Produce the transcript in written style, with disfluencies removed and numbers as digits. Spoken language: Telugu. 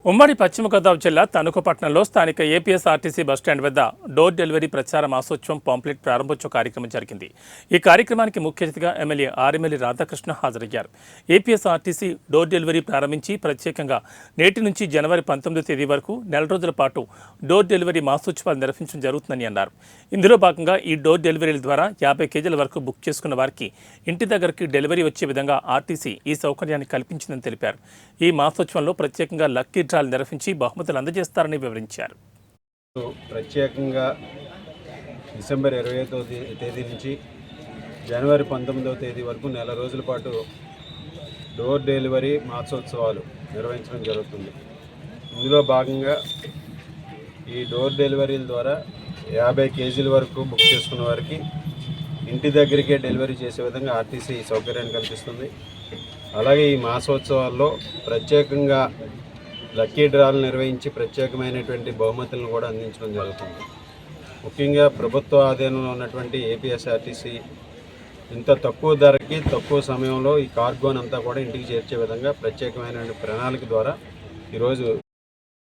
ఉమ్మడి పశ్చిమ గోదావరి జిల్లా తణుకు పట్టణంలో స్థానిక ఏపీఎస్ఆర్టీసీ బస్టాండ్ వద్ద డోర్ డెలివరీ ప్రచార మాసోత్సవం పాంప్లెట్ ప్రారంభోత్సవ కార్యక్రమం జరిగింది. ఈ కార్యక్రమానికి ముఖ్య అతిథిగా ఎమ్మెల్యే ఆర్ఎమ్మెల్యే రాధాకృష్ణ హాజరయ్యారు. ఏపీఎస్ఆర్టీసీ డోర్ డెలివరీ ప్రారంభించి ప్రత్యేకంగా నేటి నుంచి జనవరి 19వ తేదీ వరకు నెల రోజుల పాటు డోర్ డెలివరీ మాసోత్సవాలు నిర్వహించడం జరుగుతుందని అన్నారు. ఇందులో భాగంగా ఈ డోర్ డెలివరీల ద్వారా 50 కేజీల వరకు బుక్ చేసుకున్న వారికి ఇంటి దగ్గరికి డెలివరీ వచ్చే విధంగా ఆర్టీసీ ఈ సౌకర్యాన్ని కల్పించిందని తెలిపారు. ఈ మాసోత్సవంలో ప్రత్యేకంగా లక్కీ డ్రాలు నిర్వహించి బహుమతులు అందజేస్తారని వివరించారు. ప్రత్యేకంగా డిసెంబర్ 25వ తేదీ నుంచి జనవరి 19వ తేదీ వరకు నెల రోజుల పాటు డోర్ డెలివరీ మాసోత్సవాలు నిర్వహించడం జరుగుతుంది. ఇందులో భాగంగా ఈ డోర్ డెలివరీల ద్వారా 50 కేజీల వరకు బుక్ చేసుకున్న వారికి ఇంటి దగ్గరికే డెలివరీ చేసే విధంగా ఆర్టీసీ సౌకర్యాన్ని కల్పిస్తుంది. అలాగే ఈ మాసోత్సవాల్లో ప్రత్యేకంగా లక్కీ డ్రాలు నిర్వహించి ప్రత్యేకమైనటువంటి బహుమతులను కూడా అందించడం జరుగుతుంది. ముఖ్యంగా ప్రభుత్వ ఆధీనంలో ఉన్నటువంటి ఏపీఎస్ఆర్టీసీ ఇంత తక్కువ ధరకి తక్కువ సమయంలో ఈ కార్గోనంతా కూడా ఇంటికి చేర్చే విధంగా ప్రత్యేకమైన ప్రణాళిక ద్వారా ఈరోజు